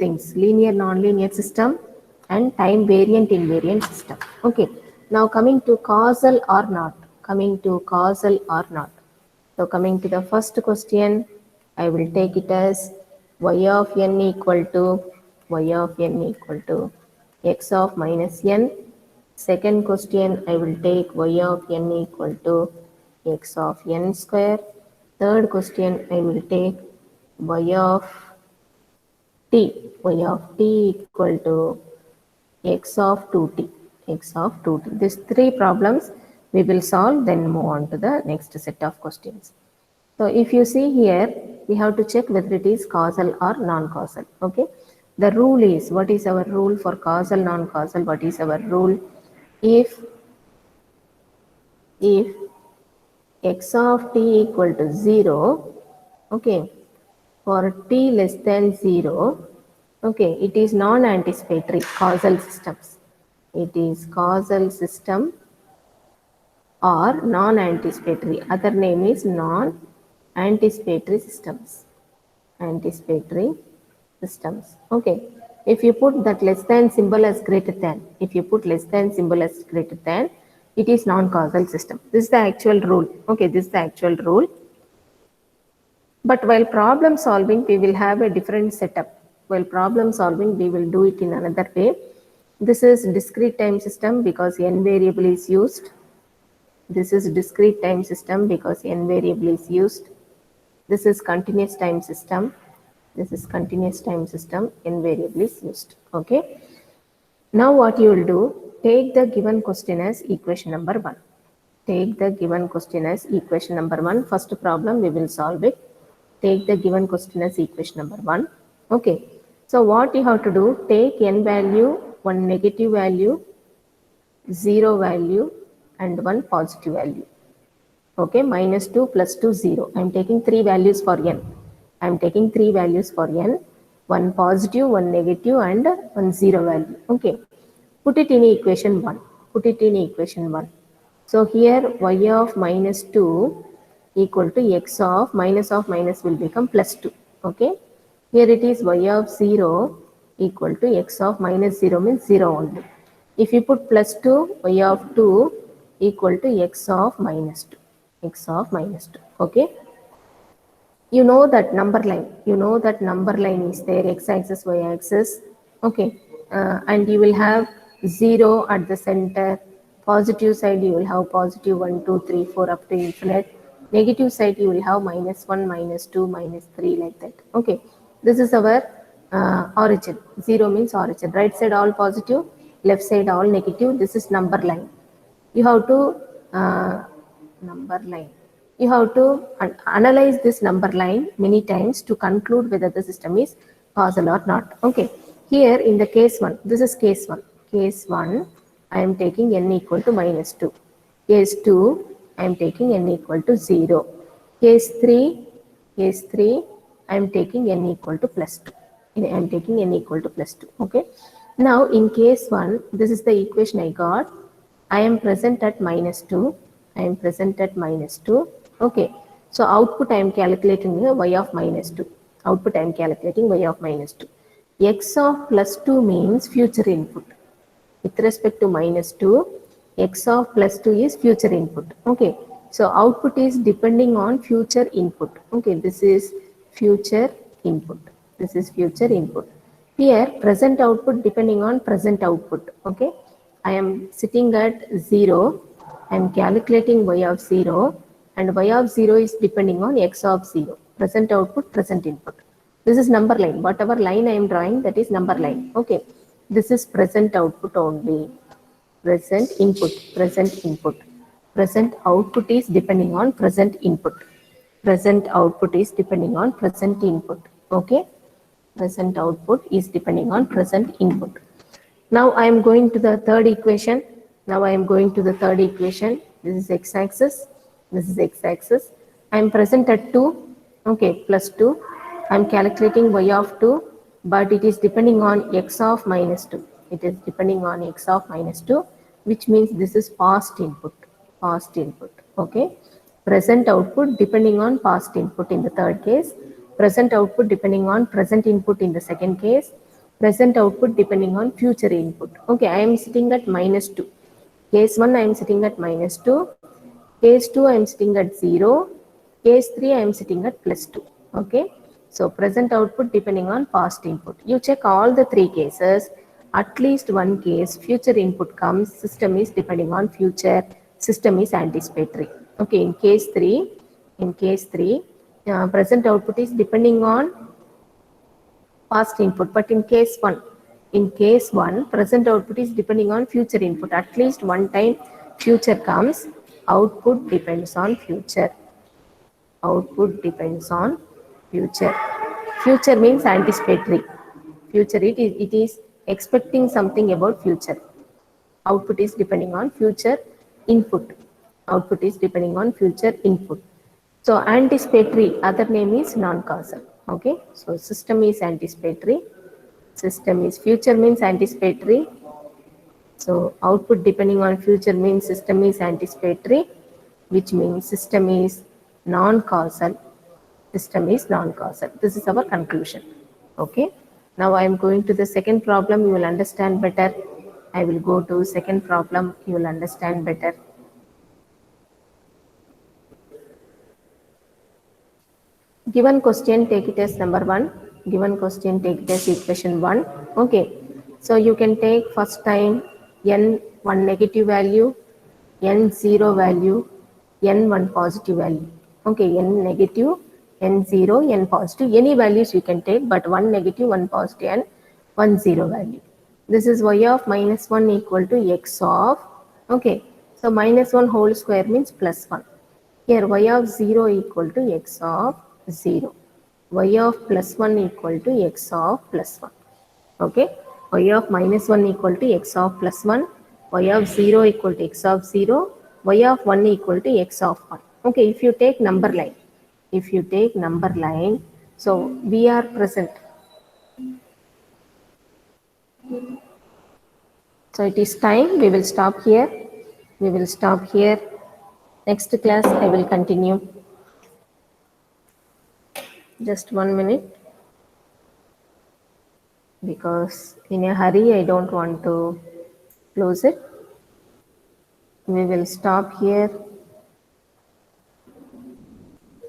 things: linear, nonlinear system and time variant invariant system. Okay, now coming to causal or not. So coming to the first question, I will take it as y of n equal to x of minus n. Second question, I will take y of n equal to x of n square. Third question, I will take y of t equal to x of 2t. These three problems we will solve, then move on to the next set of questions. So if you see here, we have to check whether it is causal or non-causal. Okay, the rule is, what is our rule for causal, non-causal? What is our rule? If x of t equal to 0, okay, for t less than 0, okay, it is non-anticipatory causal systems. It is causal system or non-anticipatory. Other name is non-anticipatory systems. Anticipatory systems. Okay. If you put that less than symbol as greater than, it is non-causal system. This is the actual rule. Okay, this is the actual rule. But while problem solving, we will have a different setup. While problem solving, we will do it in another way. This is discrete time system because n variable is used. This is discrete time system because n variable is used. This is continuous time system. This is continuous time system, n variable is used. Okay. Now what you will do, take the given question as equation number 1. Take the given question as equation number 1. First problem we will solve it. Take the given question as equation number 1. Okay. So what you have to do, take n value, one negative value, 0 value and one positive value. Okay, minus 2 plus 2, 0. I am taking 3 values for n. One positive, one negative and one 0 value. Okay. Put it in equation 1. So here y of minus 2 equal to x of minus will become plus 2. Okay. Here it is y of 0 equal to x of minus 0 means 0 only. If you put plus 2, y of 2 equal to x of minus 2. Okay. You know that number line is there, x-axis, y-axis. Okay. And you will have 0 at the center. Positive side you will have positive 1, 2, 3, 4 up to infinite. Negative side you will have minus 1, minus 2, minus 3 like that. Okay. This is our origin. 0 means origin. Right side all positive, left side all negative. This is number line. You have to analyze this number line many times to conclude whether the system is causal or not. Okay. Here in the case 1, this is case 1. Case 1, I am taking n equal to minus 2. Case 2, I am taking n equal to 0. Case 3, I am taking n equal to plus 2. Okay. Now in case 1, this is the equation I got. I am present at minus 2. Okay. So output I am calculating y of minus 2. X of plus 2 means future input. With respect to minus 2, x of plus 2 is future input. Okay. So output is depending on future input. Okay. This is future input. Here present output depending on present output. Okay. I am sitting at 0. I am calculating y of 0 and y of 0 is depending on x of 0. Present output, present input. This is number line. Whatever line I am drawing, that is number line. Okay. This is present output only. Present input. Present output is depending on present input. Okay. Present output is depending on present input. Now I am going to the third equation. This is x-axis. I am present at 2. Okay, plus 2. I am calculating y of 2, but it is depending on x of minus 2. Which means this is past input. Okay. Present output depending on past input in the third case. Present output depending on present input in the second case. present output depending on future input. Okay, I am sitting at minus 2. Case 1, I am sitting at minus 2. Case 2, I am sitting at 0. Case 3, I am sitting at plus 2. Okay, so present output depending on past input. You check all the three cases. At least one case, future input comes, system is depending on future, system is anticipatory. Okay, in case 3, present output is depending on past input, but in case 1 present output is depending on future input. At least one time future comes, output depends on future. Output depends on future. Future means anticipatory. Future, it is expecting something about future. Output is depending on future input. Output is depending on future input. So anticipatory, other name is non-causal. Okay, so system is anticipatory. System is future means anticipatory. So output depending on future means system is anticipatory, which means system is non-causal. System is non-causal. This is our conclusion. Okay. Now I am going to the second problem. You will understand better. I will go to second problem. You will understand better. Given question, take it as number 1. Given question, take it as equation 1. Okay. So you can take first time n one negative value, n 0 value, n one positive value. Okay, n negative, n 0, n positive. Any values you can take, but one negative, one positive, and one 0 value. This is y of minus 1 equal to x of, okay. So minus 1 whole square means plus 1. Here y of 0 equal to x of 0. Y of plus 1 equal to x of plus 1. Okay. Y of minus 1 equal to x of plus 1. Y of 0 equal to x of 0. Y of 1 equal to x of 1. Okay. If you take number line. If you take number line. So we are present. So it is time. We will stop here. We will stop here. Next class I will continue. Just 1 minute, because in a hurry I don't want to close it. We will stop here.